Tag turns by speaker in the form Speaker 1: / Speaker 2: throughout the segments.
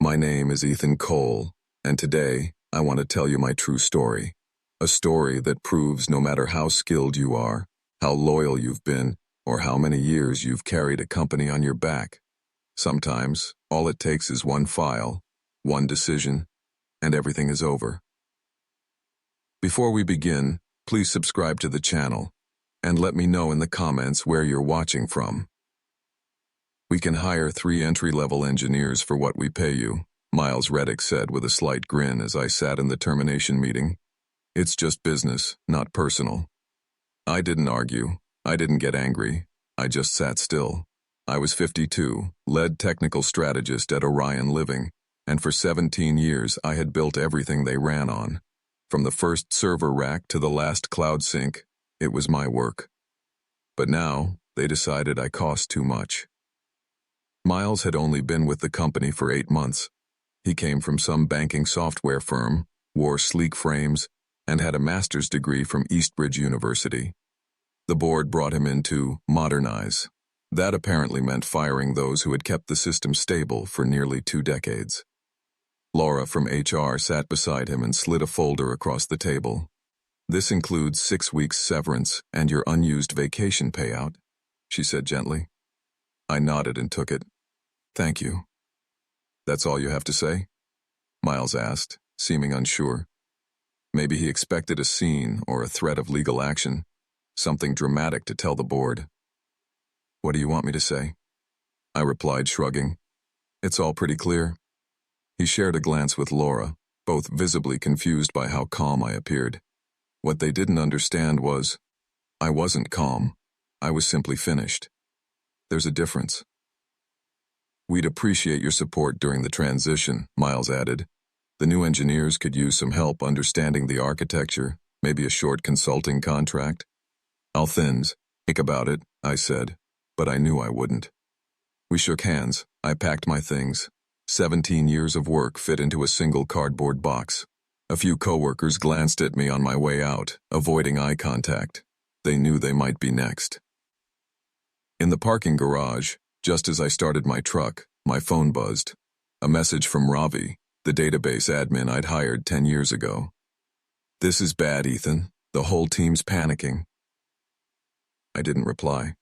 Speaker 1: My name is Ethan Cole, and today I want to tell you my true story. A story that proves no matter how skilled you are, how loyal you've been, or how many years you've carried a company on your back. Sometimes, all it takes is one file, one decision, and everything is over. Before we begin, please subscribe to the channel, and let me know in the comments where you're watching from. We can hire 3 entry-level engineers for what we pay you, Miles Reddick said with a slight grin as I sat in the termination meeting. It's just business, not personal. I didn't argue. I didn't get angry. I just sat still. I was 52, lead technical strategist at Orion Living, and for 17 years I had built everything they ran on. From the first server rack to the last cloud sync, it was my work. But now, they decided I cost too much. Miles had only been with the company for 8 months. He came from some banking software firm, wore sleek frames, and had a master's degree from Eastbridge University. The board brought him in to modernize. That apparently meant firing those who had kept the system stable for nearly 2 decades. Laura from HR sat beside him and slid a folder across the table. "This includes 6 weeks severance and your unused vacation payout," she said gently. I nodded and took it. "Thank you." "That's all you have to say?" Miles asked, seeming unsure. Maybe he expected a scene or a threat of legal action, something dramatic to tell the board. "What do you want me to say?" I replied, shrugging. "It's all pretty clear." He shared a glance with Laura, both visibly confused by how calm I appeared. What they didn't understand was, I wasn't calm. I was simply finished. There's a difference. "We'd appreciate your support during the transition," Miles added. "The new engineers could use some help understanding the architecture, maybe a short consulting contract." "I'll think about it," I said, but I knew I wouldn't. We shook hands. I packed my things. 17 years of work fit into a single cardboard box. A few coworkers glanced at me on my way out, avoiding eye contact. They knew they might be next. In the parking garage, just as I started my truck, my phone buzzed. A message from Ravi, the database admin I'd hired 10 years ago. "This is bad, Ethan. The whole team's panicking." I didn't reply.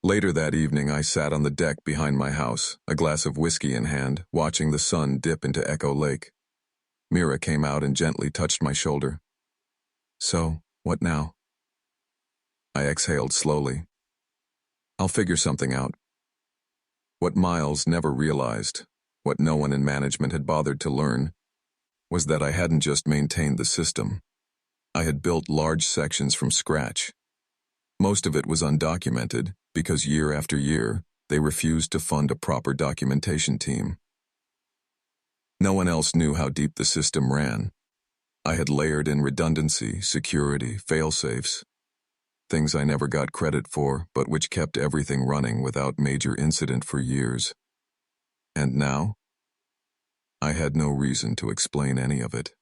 Speaker 1: Later that evening, I sat on the deck behind my house, a glass of whiskey in hand, watching the sun dip into Echo Lake. Mira came out and gently touched my shoulder. "So, what now?" I exhaled slowly. "I'll figure something out." What Miles never realized, what no one in management had bothered to learn, was that I hadn't just maintained the system. I had built large sections from scratch. Most of it was undocumented, because year after year, they refused to fund a proper documentation team. No one else knew how deep the system ran. I had layered in redundancy, security, fail-safes, things I never got credit for, but which kept everything running without major incident for years. And now? I had no reason to explain any of it.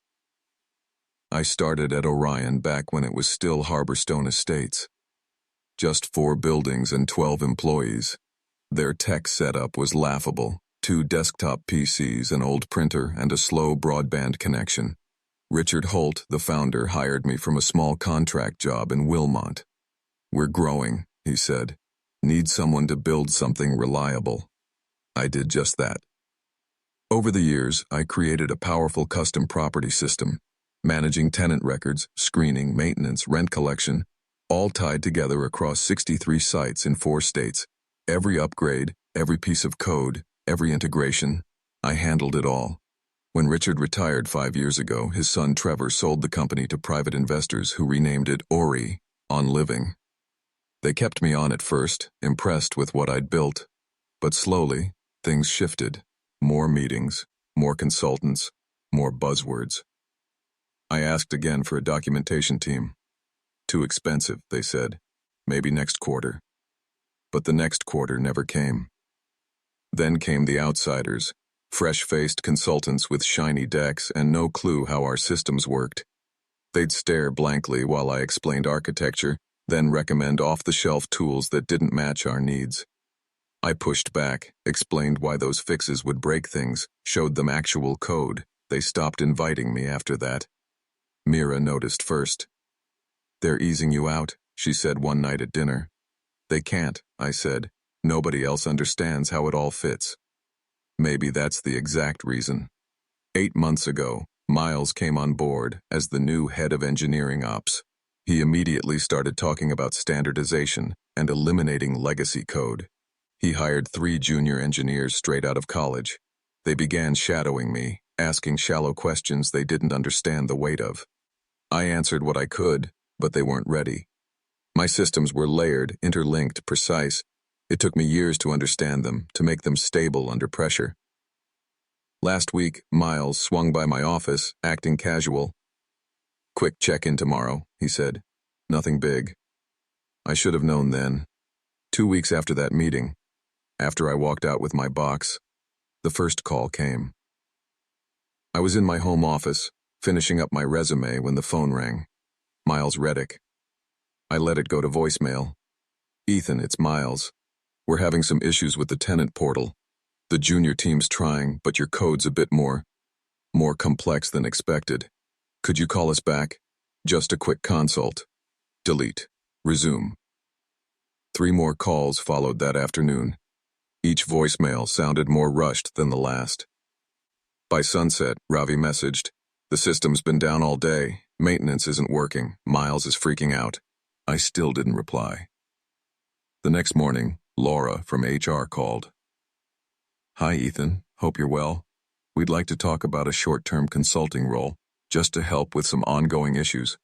Speaker 1: I started at Orion back when it was still Harborstone Estates. Just 4 buildings and 12 employees. Their tech setup was laughable. 2 desktop PCs, an old printer, and a slow broadband connection. Richard Holt, the founder, hired me from a small contract job in Wilmot. "We're growing," he said. "Need someone to build something reliable." I did just that. Over the years, I created a powerful custom property system, managing tenant records, screening, maintenance, rent collection, all tied together across 63 sites in 4 states. Every upgrade, every piece of code, every integration, I handled it all. When Richard retired 5 years ago, his son Trevor sold the company to private investors who renamed it Orion Living. They kept me on at first, impressed with what I'd built. But slowly, things shifted. More meetings, more consultants, more buzzwords. I asked again for a documentation team. "Too expensive," they said. "Maybe next quarter." But the next quarter never came. Then came the outsiders, fresh-faced consultants with shiny decks and no clue how our systems worked. They'd stare blankly while I explained architecture, then recommend off-the-shelf tools that didn't match our needs. I pushed back, explained why those fixes would break things, showed them actual code. They stopped inviting me after that. Mira noticed first. "They're easing you out," she said one night at dinner. "They can't," I said. "Nobody else understands how it all fits." Maybe that's the exact reason. 8 months ago, Miles came on board as the new head of engineering ops. He immediately started talking about standardization and eliminating legacy code. He hired 3 junior engineers straight out of college. They began shadowing me, asking shallow questions they didn't understand the weight of. I answered what I could, but they weren't ready. My systems were layered, interlinked, precise. It took me years to understand them, to make them stable under pressure. Last week, Miles swung by my office, acting casual. "Quick check-in tomorrow," he said. "Nothing big." I should have known then. 2 weeks after that meeting, after I walked out with my box, the first call came. I was in my home office, finishing up my resume when the phone rang. Miles Reddick. I let it go to voicemail. "Ethan, it's Miles. We're having some issues with the tenant portal. The junior team's trying, but your code's a bit more complex than expected. Could you call us back? Just a quick consult." Delete. Resume. 3 more calls followed that afternoon. Each voicemail sounded more rushed than the last. By sunset, Ravi messaged, "The system's been down all day. Maintenance isn't working. Miles is freaking out." I still didn't reply. The next morning, Laura from HR called. "Hi, Ethan. Hope you're well. We'd like to talk about a short-term consulting role, just to help with some ongoing issues.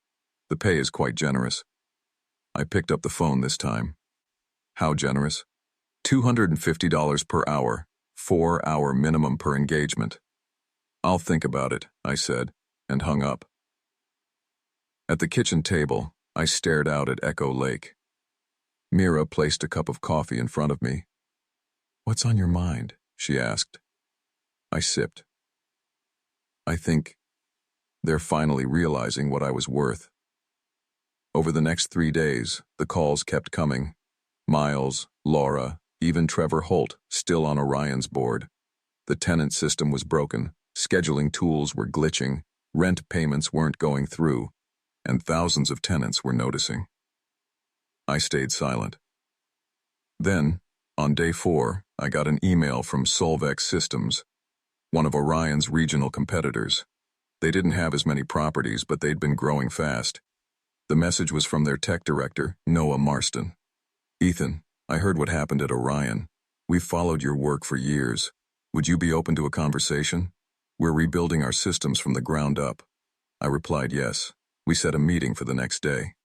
Speaker 1: The pay is quite generous." I picked up the phone this time. "How generous?" $250 per hour, 4-hour minimum per engagement." "I'll think about it," I said, and hung up. At the kitchen table, I stared out at Echo Lake. Mira placed a cup of coffee in front of me. "What's on your mind?" she asked. I sipped. "I think they're finally realizing what I was worth." Over the next 3 days, the calls kept coming. Miles, Laura, even Trevor Holt, still on Orion's board. The tenant system was broken, scheduling tools were glitching, rent payments weren't going through, and thousands of tenants were noticing. I stayed silent. Then, on day 4, I got an email from Solvex Systems, one of Orion's regional competitors. They didn't have as many properties, but they'd been growing fast. The message was from their tech director, Noah Marston. "Ethan, I heard what happened at Orion. We've followed your work for years. Would you be open to a conversation? We're rebuilding our systems from the ground up." I replied yes. We set a meeting for the next day.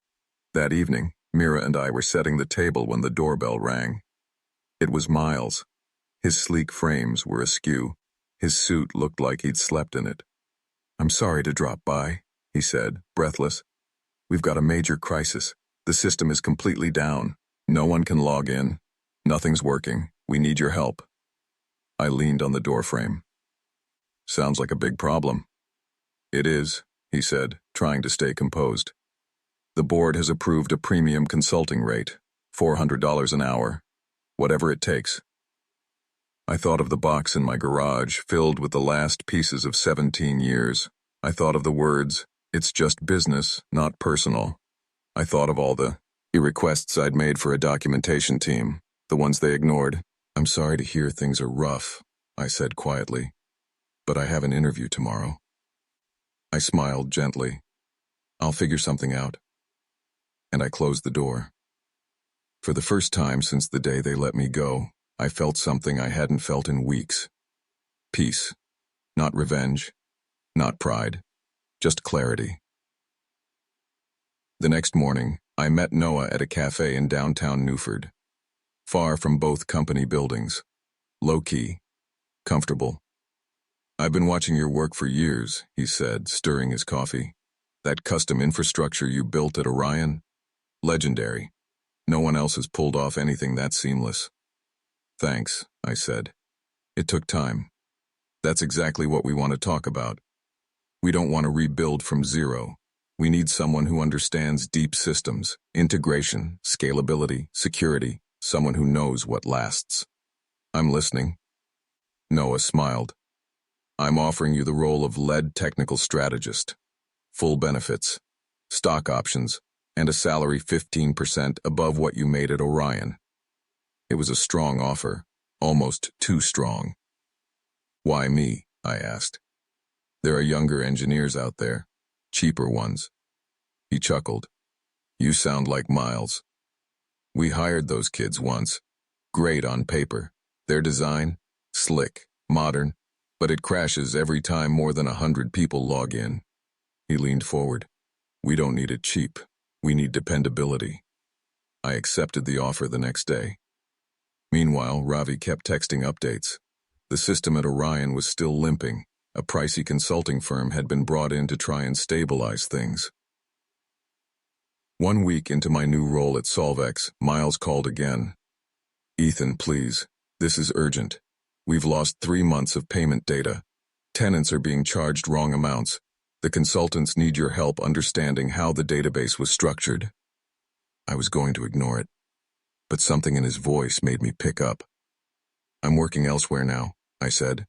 Speaker 1: That evening, Mira and I were setting the table when the doorbell rang. It was Miles. His sleek frames were askew. His suit looked like he'd slept in it. "I'm sorry to drop by," he said, breathless. "We've got a major crisis. The system is completely down. No one can log in. Nothing's working. We need your help." I leaned on the doorframe. "Sounds like a big problem." "It is," he said, trying to stay composed. "The board has approved a premium consulting rate, $400 an hour. Whatever it takes." I thought of the box in my garage, filled with the last pieces of 17 years. I thought of the words, "It's just business, not personal." I thought of all the requests I'd made for a documentation team, the ones they ignored. "I'm sorry to hear things are rough," I said quietly, "but I have an interview tomorrow." I smiled gently. "I'll figure something out." And I closed the door. For the first time since the day they let me go, I felt something I hadn't felt in weeks. Peace. Not revenge. Not pride. Just clarity. The next morning, I met Noah at a cafe in downtown Newford. Far from both company buildings. Low-key. Comfortable. "I've been watching your work for years," he said, stirring his coffee. "That custom infrastructure you built at Orion? Legendary. No one else has pulled off anything that seamless." "Thanks," I said. "It took time. That's exactly what we want to talk about. We don't want to rebuild from zero. We need someone who understands deep systems, integration, scalability, security, someone who knows what lasts." I'm listening. Noah smiled. I'm offering you the role of lead technical strategist. Full benefits, stock options, and a salary 15% above what you made at Orion. It was a strong offer, almost too strong. Why me? I asked. There are younger engineers out there, cheaper ones. He chuckled. You sound like Miles. We hired those kids once. Great on paper. Their design? Slick, modern, but it crashes every time more than 100 people log in. He leaned forward. We don't need it cheap. We need dependability. I accepted the offer the next day. Meanwhile, Ravi kept texting updates. The system at Orion was still limping. A pricey consulting firm had been brought in to try and stabilize things. 1 week into my new role at Solvex, Miles called again. Ethan, please. This is urgent. We've lost 3 months of payment data. Tenants are being charged wrong amounts. The consultants need your help understanding how the database was structured. I was going to ignore it, but something in his voice made me pick up. I'm working elsewhere now, I said.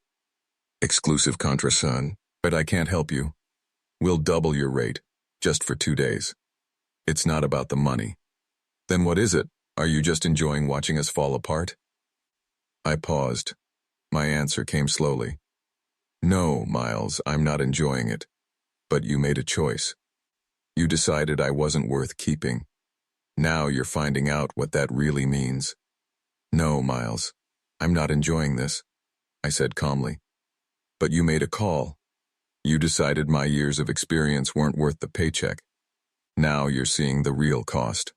Speaker 1: Exclusive contrat, but I can't help you. We'll double your rate, just for 2 days. It's not about the money. Then what is it? Are you just enjoying watching us fall apart? I paused. My answer came slowly. No, Miles, I'm not enjoying it. But you made a choice. You decided I wasn't worth keeping. Now you're finding out what that really means. No, Miles, I'm not enjoying this, I said calmly. But you made a call. You decided my years of experience weren't worth the paycheck. Now you're seeing the real cost.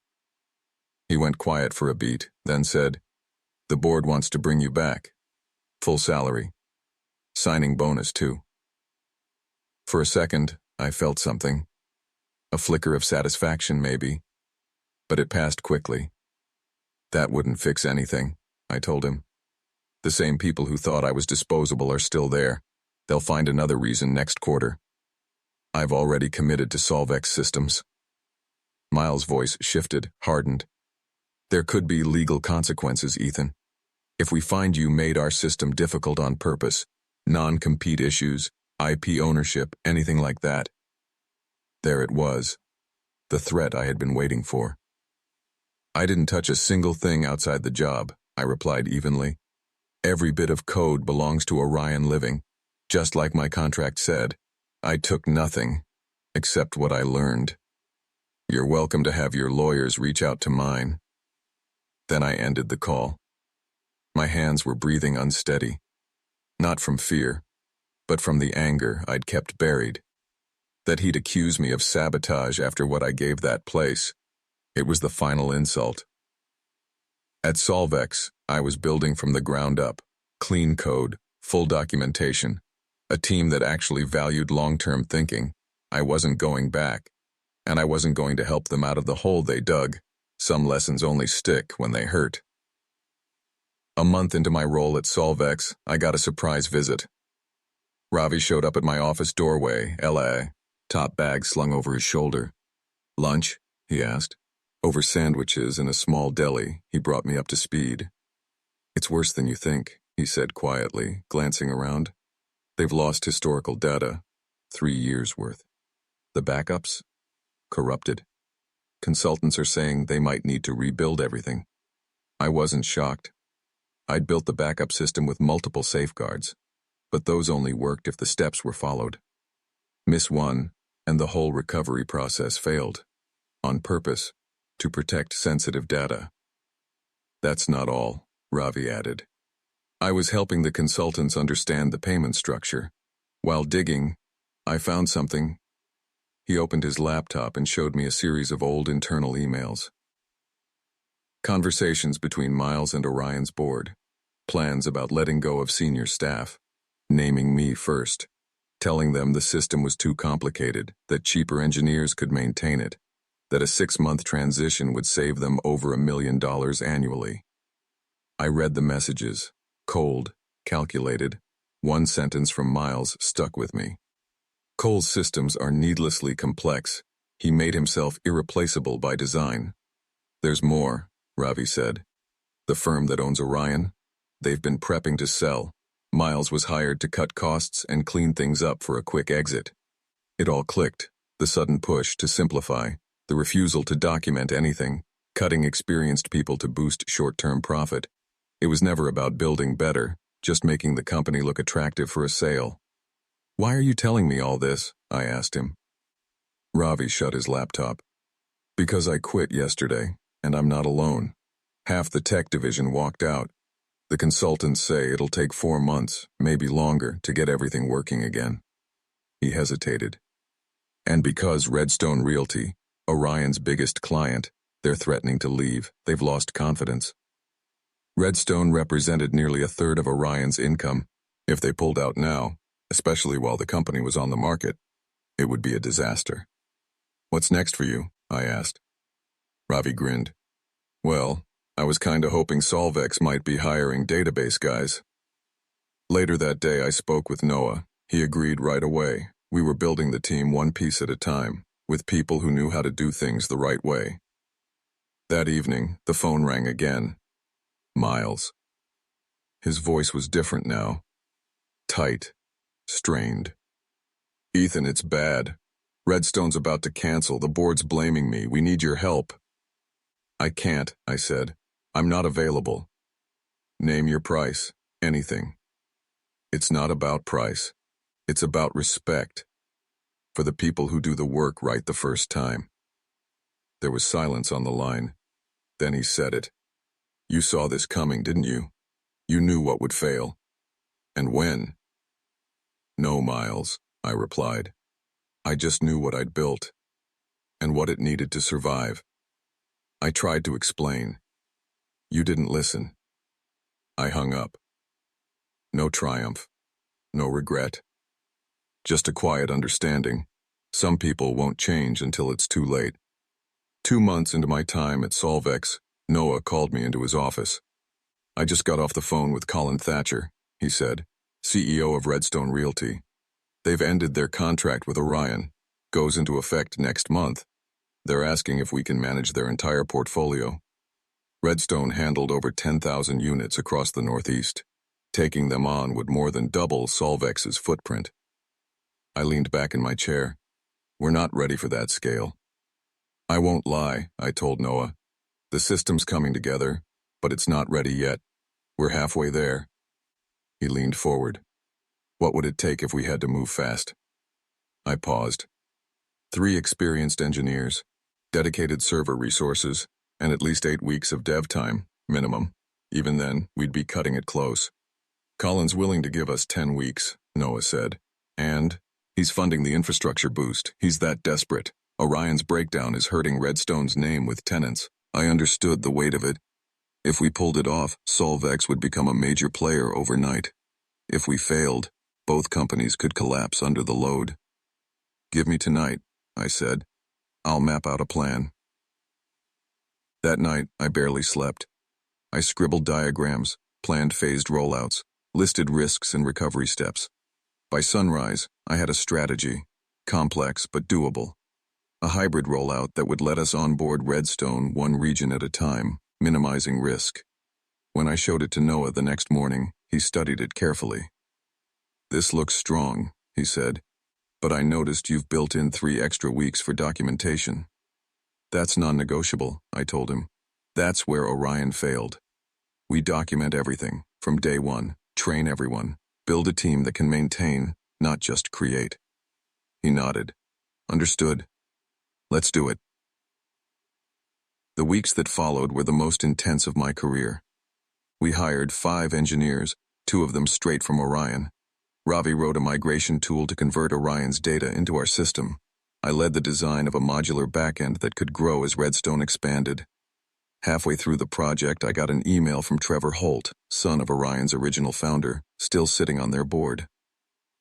Speaker 1: He went quiet for a beat, then said, The board wants to bring you back. Full salary. Signing bonus, too. For a second, I felt something. A flicker of satisfaction, maybe. But it passed quickly. That wouldn't fix anything, I told him. The same people who thought I was disposable are still there. They'll find another reason next quarter. I've already committed to Solvex systems. Miles' voice shifted, hardened. There could be legal consequences, Ethan. If we find you made our system difficult on purpose, non-compete issues, IP ownership, anything like that. There it was, the threat I had been waiting for. I didn't touch a single thing outside the job, I replied evenly. Every bit of code belongs to Orion Living. Just like my contract said, I took nothing, except what I learned. You're welcome to have your lawyers reach out to mine. Then I ended the call. My hands were breathing unsteady. Not from fear, but from the anger I'd kept buried. That he'd accuse me of sabotage after what I gave that place. It was the final insult. At Solvex, I was building from the ground up, clean code, full documentation, a team that actually valued long-term thinking. I wasn't going back, and I wasn't going to help them out of the hole they dug. Some lessons only stick when they hurt. A month into my role at Solvex, I got a surprise visit. Ravi showed up at my office doorway, LA, top bag slung over his shoulder. Lunch? He asked. Over sandwiches in a small deli, he brought me up to speed. It's worse than you think, he said quietly, glancing around. They've lost historical data, 3 years' worth. The backups? Corrupted. Consultants are saying they might need to rebuild everything. I wasn't shocked. I'd built the backup system with multiple safeguards, but those only worked if the steps were followed. Miss one, and the whole recovery process failed. On purpose, to protect sensitive data. That's not all, Ravi added. I was helping the consultants understand the payment structure. While digging, I found something. He opened his laptop and showed me a series of old internal emails. Conversations between Miles and Orion's board. Plans about letting go of senior staff. Naming me first. Telling them the system was too complicated, that cheaper engineers could maintain it. That a 6-month transition would save them over $1 million annually. I read the messages. Cold, calculated. One sentence from Miles stuck with me. Cole's systems are needlessly complex. He made himself irreplaceable by design. There's more, Ravi said. The firm that owns Orion? They've been prepping to sell. Miles was hired to cut costs and clean things up for a quick exit. It all clicked. The sudden push to simplify, the refusal to document anything, cutting experienced people to boost short-term profit. It was never about building better, just making the company look attractive for a sale. "Why are you telling me all this?" I asked him. Ravi shut his laptop. "Because I quit yesterday, and I'm not alone. Half the tech division walked out. The consultants say it'll take 4 months, maybe longer, to get everything working again." He hesitated. "And because Redstone Realty, Orion's biggest client, they're threatening to leave. They've lost confidence." Redstone represented nearly a third of Orion's income. If they pulled out now, especially while the company was on the market, it would be a disaster. "What's next for you?" I asked. Ravi grinned. "Well, I was kinda hoping Solvex might be hiring database guys." Later that day I spoke with Noah. He agreed right away. We were building the team one piece at a time, with people who knew how to do things the right way. That evening, the phone rang again. Miles. His voice was different now. Tight. Strained. "Ethan, it's bad. Redstone's about to cancel. The board's blaming me. We need your help." "I can't," I said. "I'm not available." "Name your price. Anything." "It's not about price. It's about respect. For the people who do the work right the first time." There was silence on the line. Then he said it. "You saw this coming, didn't you? You knew what would fail. And when?" "No, Miles," I replied. "I just knew what I'd built, and what it needed to survive." I tried to explain. You didn't listen. I hung up. No triumph. No regret. Just a quiet understanding. Some people won't change until it's too late. 2 months into my time at Solvex, Noah called me into his office. "I just got off the phone with Colin Thatcher," he said, CEO of Redstone Realty. "They've ended their contract with Orion. Goes into effect next month. They're asking if we can manage their entire portfolio." Redstone handled over 10,000 units across the Northeast. Taking them on would more than double Solvex's footprint. I leaned back in my chair. "We're not ready for that scale." "I won't lie," I told Noah. "The system's coming together, but it's not ready yet. We're halfway there." He leaned forward. "What would it take if we had to move fast?" I paused. 3 experienced engineers, dedicated server resources, and at least 8 weeks of dev time, minimum. Even then, we'd be cutting it close. "Colin's willing to give us 10 weeks, Noah said. "And he's funding the infrastructure boost. He's that desperate. Orion's breakdown is hurting Redstone's name with tenants." I understood the weight of it. If we pulled it off, Solvex would become a major player overnight. If we failed, both companies could collapse under the load. "Give me tonight," I said. "I'll map out a plan." That night, I barely slept. I scribbled diagrams, planned phased rollouts, listed risks and recovery steps. By sunrise, I had a strategy, complex but doable. A hybrid rollout that would let us onboard Redstone one region at a time, minimizing risk. When I showed it to Noah the next morning, he studied it carefully. "This looks strong," he said, "but I noticed you've built in 3 extra weeks for documentation." "That's non-negotiable," I told him. "That's where Orion failed. We document everything, from day one, train everyone, build a team that can maintain, not just create." He nodded. "Understood. Let's do it." The weeks that followed were the most intense of my career. We hired 5 engineers, 2 of them straight from Orion. Ravi wrote a migration tool to convert Orion's data into our system. I led the design of a modular backend that could grow as Redstone expanded. Halfway through the project, I got an email from Trevor Holt, son of Orion's original founder, still sitting on their board.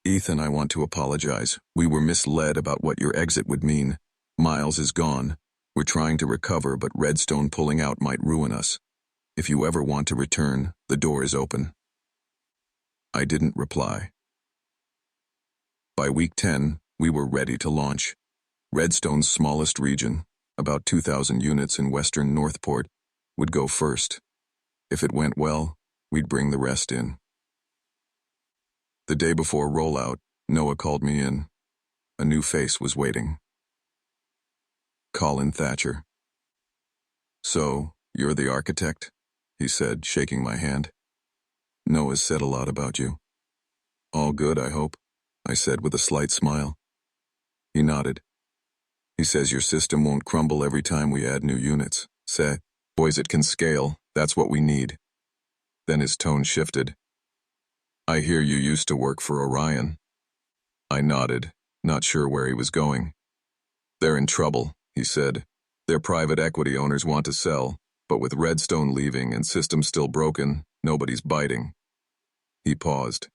Speaker 1: "Ethan, I want to apologize. We were misled about what your exit would mean. Miles is gone. We're trying to recover, but Redstone pulling out might ruin us. If you ever want to return, the door is open." I didn't reply. By week 10, we were ready to launch. Redstone's smallest region, about 2,000 units in western Northport, would go first. If it went well, We'd bring the rest in. The day before rollout, Noah called me in. A new face was waiting. Colin Thatcher. "So, you're the architect?" he said, shaking my hand. "Noah's said a lot about you." "All good, I hope," I said with a slight smile. He nodded. "He says your system won't crumble every time we add new units. Say, boys, it can scale. That's what we need." Then his tone shifted. "I hear you used to work for Orion." I nodded, not sure where he was going. "They're in trouble," he said. "Their private equity owners want to sell, but with Redstone leaving and systems still broken, nobody's biting." He paused.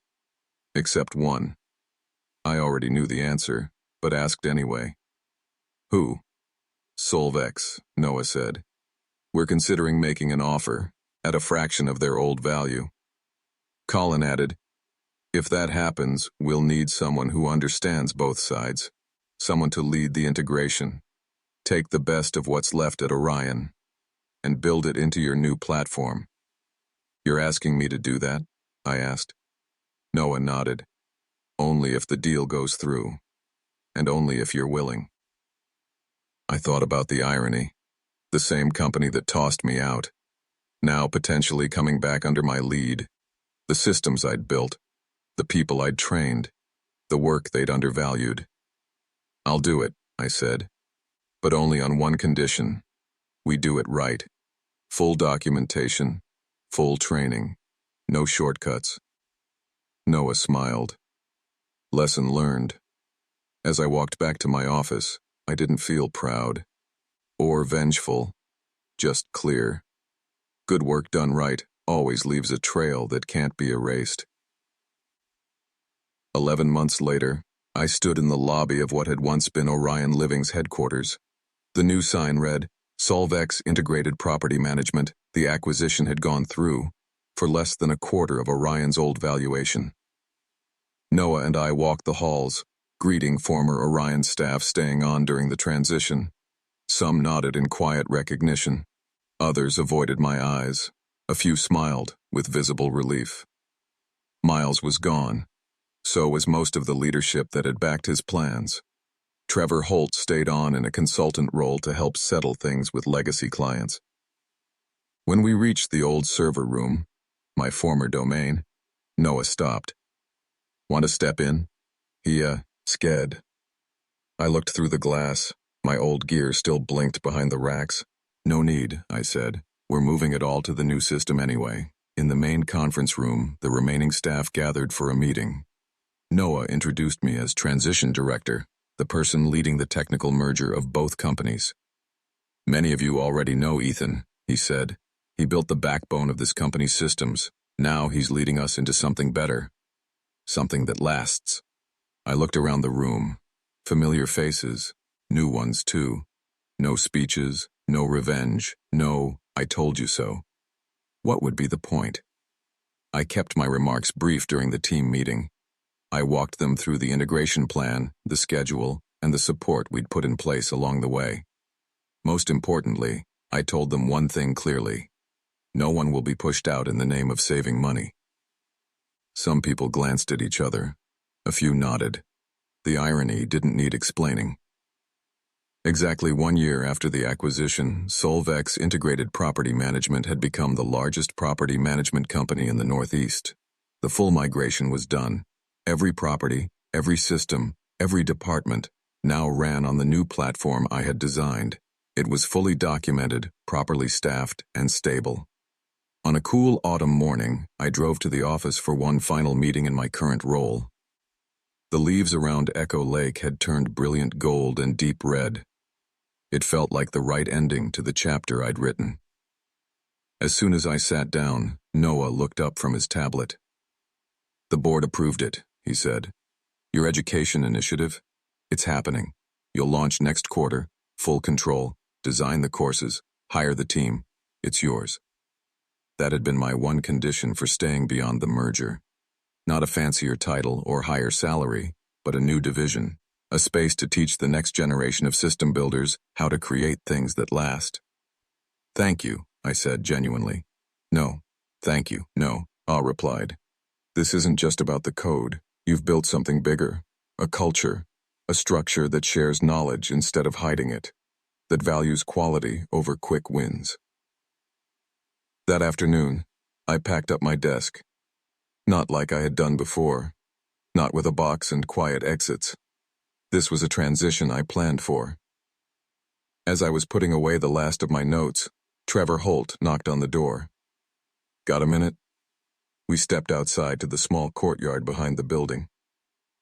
Speaker 1: "Except one." I already knew the answer, but asked anyway. "Who?" "Solvex," Noah said. "We're considering making an offer, at a fraction of their old value." Colin added, "If that happens, we'll need someone who understands both sides, someone to lead the integration. Take the best of what's left at Orion, and build it into your new platform." "You're asking me to do that?" I asked. Noah nodded. "Only if the deal goes through, and only if you're willing." I thought about the irony. The same company that tossed me out, now potentially coming back under my lead. The systems I'd built, the people I'd trained, the work they'd undervalued. "I'll do it," I said, "but only on one condition. We do it right. Full documentation, full training, no shortcuts." Noah smiled. Lesson learned. As I walked back to my office, I didn't feel proud or vengeful, just clear. Good work done right always leaves a trail that can't be erased. 11 months later, I stood in the lobby of what had once been Orion Living's headquarters. The new sign read, "Solvex Integrated Property Management. The acquisition had gone through, for less than a quarter of Orion's old valuation." Noah and I walked the halls, greeting former Orion staff staying on during the transition. Some nodded in quiet recognition. Others avoided my eyes. A few smiled, with visible relief. Miles was gone. So was most of the leadership that had backed his plans. Trevor Holt stayed on in a consultant role to help settle things with legacy clients. When we reached the old server room, my former domain, Noah stopped. "Want to step in?" He, sked. I looked through the glass. My old gear still blinked behind the racks. "No need," I said. "We're moving it all to the new system anyway." In the main conference room, the remaining staff gathered for a meeting. Noah introduced me as transition director, the person leading the technical merger of both companies. "Many of you already know Ethan," he said. "He built the backbone of this company's systems. Now he's leading us into something better. Something that lasts." I looked around the room. Familiar faces, new ones too. No speeches, no revenge, no "I told you so." What would be the point? I kept my remarks brief during the team meeting. I walked them through the integration plan, the schedule, and the support we'd put in place along the way. Most importantly, I told them one thing clearly. No one will be pushed out in the name of saving money. Some people glanced at each other. A few nodded. The irony didn't need explaining. Exactly 1 year after the acquisition, Solvex Integrated Property Management had become the largest property management company in the Northeast. The full migration was done. Every property, every system, every department now ran on the new platform I had designed. It was fully documented, properly staffed, and stable. On a cool autumn morning, I drove to the office for one final meeting in my current role. The leaves around Echo Lake had turned brilliant gold and deep red. It felt like the right ending to the chapter I'd written. As soon as I sat down, Noah looked up from his tablet. "The board approved it," he said. "Your education initiative? It's happening. You'll launch next quarter, full control, design the courses, hire the team. It's yours." That had been my one condition for staying beyond the merger. Not a fancier title or higher salary, but a new division, a space to teach the next generation of system builders how to create things that last. "Thank you," I said genuinely. "No, Thank you. No, Ah replied. This isn't just about the code. You've built something bigger. A culture. A structure that shares knowledge instead of hiding it. That values quality over quick wins. That afternoon, I packed up my desk. Not like I had done before. Not with a box and quiet exits. This was a transition I planned for. As I was putting away the last of my notes, Trevor Holt knocked on the door. Got a minute? We stepped outside to the small courtyard behind the building.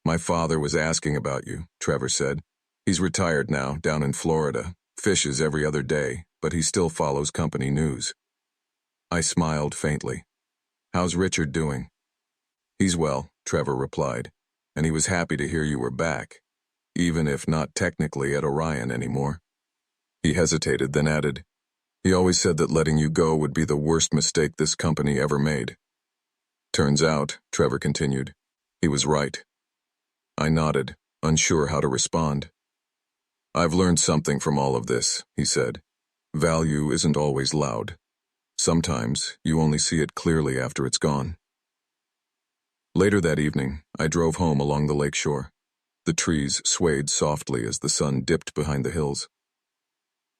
Speaker 1: My father was asking about you, Trevor said. He's retired now, down in Florida. Fishes every other day, but he still follows company news. I smiled faintly. How's Richard doing? He's well, Trevor replied, and he was happy to hear you were back, even if not technically at Orion anymore. He hesitated, then added, he always said that letting you go would be the worst mistake this company ever made. Turns out, Trevor continued, he was right. I nodded, unsure how to respond. I've learned something from all of this, he said. Value isn't always loud. Sometimes you only see it clearly after it's gone. Later that evening, I drove home along the lakeshore. The trees swayed softly as the sun dipped behind the hills.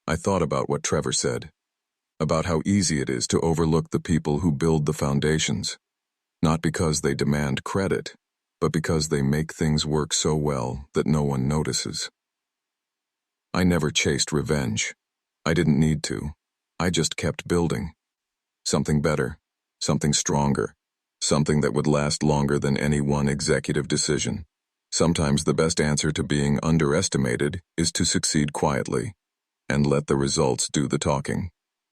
Speaker 1: I thought about what Trevor said, about how easy it is to overlook the people who build the foundations, not because they demand credit, but because they make things work so well that no one notices. I never chased revenge. I didn't need to. I just kept building. Something better, something stronger, something that would last longer than any one executive decision. Sometimes the best answer to being underestimated is to succeed quietly and let the results do the talking.